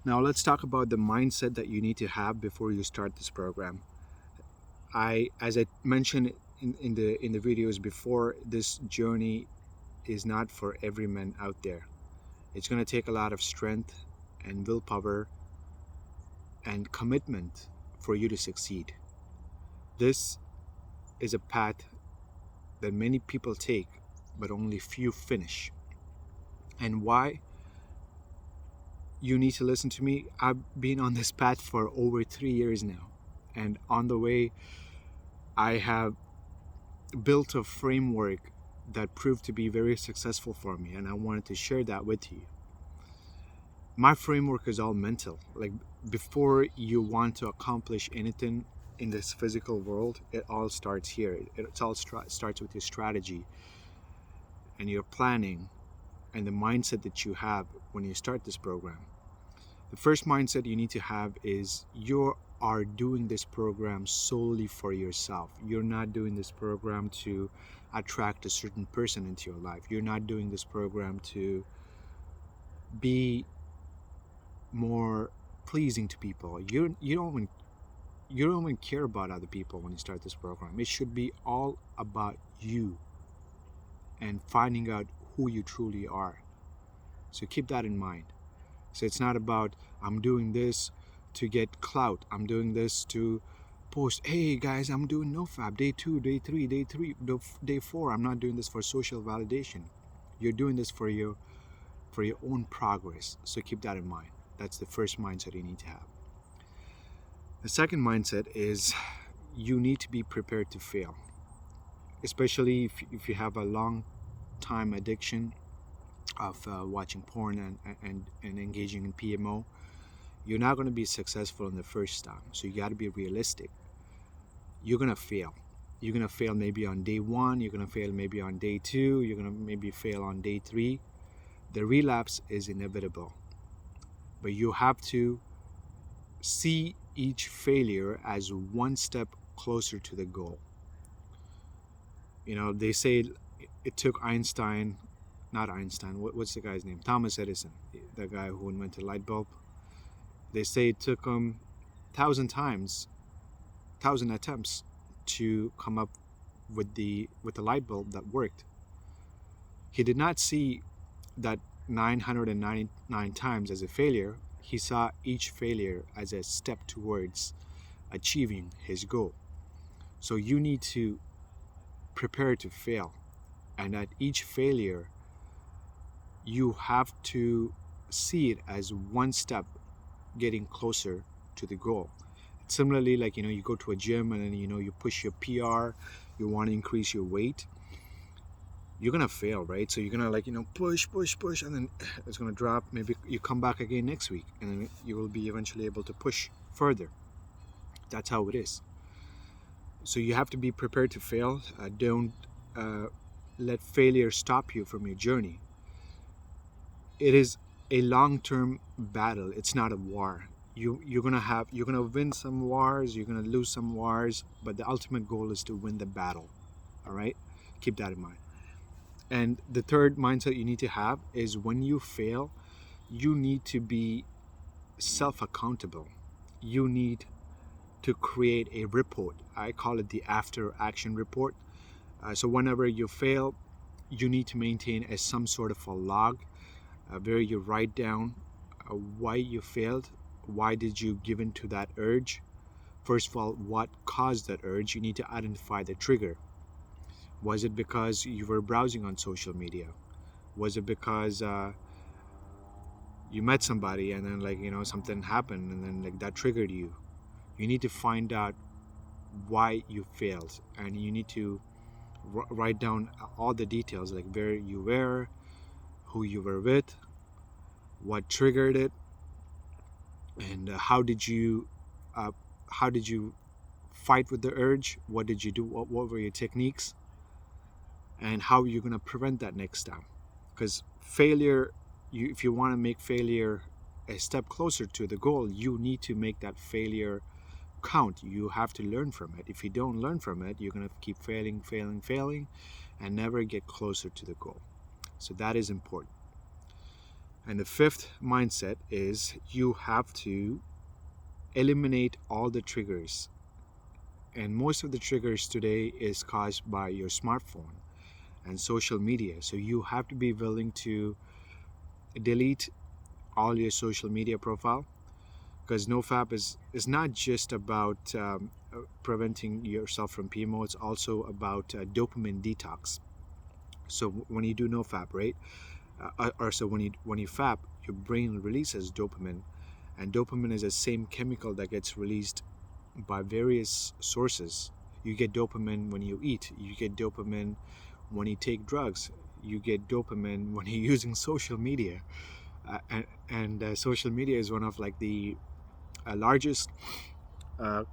Now let's talk about the mindset that you need to have before you start this program. As I mentioned in the videos before, this journey is not for every man out there. It's going to take a lot of strength and willpower and commitment for you to succeed. This is a path that many people take, but only few finish. And why you need to listen to me? I've been on this path for over 3 years now. And on the way, I have built a framework that proved to be very successful for me. And I wanted to share that with you. My framework is all mental. Like, before you want to accomplish anything in this physical world, it all starts here. It all starts with your strategy and your planning and the mindset that you have when you start this program. The first mindset you need to have is you are doing this program solely for yourself. You're not doing this program to attract a certain person into your life. You're not doing this program to be more pleasing to people. You don't even care about other people when you start this program. It should be all about you and finding out who you truly are. So keep that in mind. So it's not about, I'm doing this to get clout. I'm doing this to post, hey guys, I'm doing NoFap, day 2, day 3, day 4. I'm not doing this for social validation. You're doing this for your own progress. So keep that in mind. That's the first mindset you need to have. The second mindset is you need to be prepared to fail, especially if you have a long time addiction of watching porn and engaging in PMO. You're not going to be successful in the first time. So you got to be realistic. You're going to fail. You're going to fail maybe on day 1. You're going to fail maybe on day 2. You're going to maybe fail on day 3. The relapse is inevitable. But you have to see each failure as one step closer to the goal. You know, they say it took what's the guy's name? Thomas Edison, the guy who invented the light bulb. They say it took him 1,000 attempts to come up with the light bulb that worked. He did not see that 999 times as a failure. He saw each failure as a step towards achieving his goal. So you need to prepare to fail. And at each failure, you have to see it as one step getting closer to the goal. Similarly, like, you go to a gym and then, you push your PR, you want to increase your weight. You're going to fail, right? So you're going to push, and then it's going to drop. Maybe you come back again next week and then you will be eventually able to push further. That's how it is. So you have to be prepared to fail. Don't let failure stop you from your journey. It is a long-term battle. It's not a war. You're gonna win some wars, you're gonna lose some wars, but the ultimate goal is to win the battle. All right, keep that in mind. And the third mindset you need to have is when you fail, you need to be self-accountable. You need to create a report. I call it the after action report. So whenever you fail, you need to maintain some sort of a log where you write down why you failed. Why did you give in to that urge? First of all, what caused that urge? You need to identify the trigger. Was it because you were browsing on social media? Was it because you met somebody and then something happened and then that triggered you? You need to find out why you failed, and you need to write down all the details, like where you were, who you were with, what triggered it, and how did you fight with the urge? What did you do? What were your techniques? And how you're going to prevent that next time? Because failure, if you want to make failure a step closer to the goal, you need to make that failure count. You have to learn from it. If you don't learn from it, you're going to keep failing, and never get closer to the goal. So that is important. And the fifth mindset is you have to eliminate all the triggers. And most of the triggers today is caused by your smartphone and social media. So you have to be willing to delete all your social media profile, because NoFap is not just about preventing yourself from PMO. It's also about dopamine detox. So when you do NoFap, right, or so when you FAP, your brain releases dopamine, and dopamine is the same chemical that gets released by various sources. You get dopamine when you eat. You get dopamine when you take drugs. You get dopamine when you're using social media, and social media is one of like the largest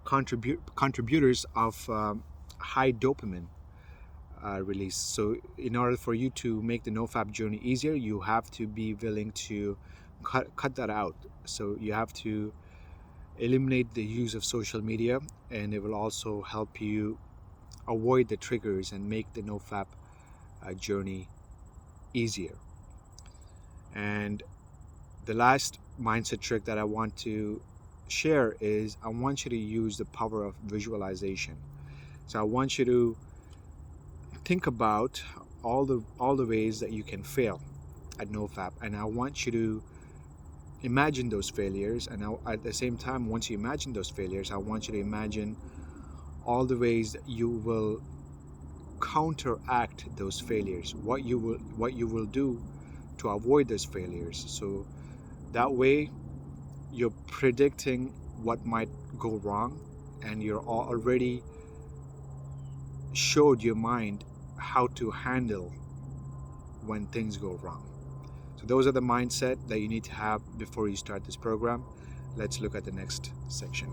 contributors of high dopamine release. So in order for you to make the NoFap journey easier, you have to be willing to cut that out. So you have to eliminate the use of social media, and it will also help you avoid the triggers and make the NoFap journey easier. And the last mindset trick that I want to share is I want you to use the power of visualization. So I want you to think about all the ways that you can fail at NoFap, and I want you to imagine those failures. And at the same time, once you imagine those failures, I want you to imagine all the ways that you will counteract those failures, what you will do to avoid those failures. So that way you're predicting what might go wrong, and you're already showed your mind how to handle when things go wrong. So those are the mindset that you need to have before you start this program. Let's look at the next section.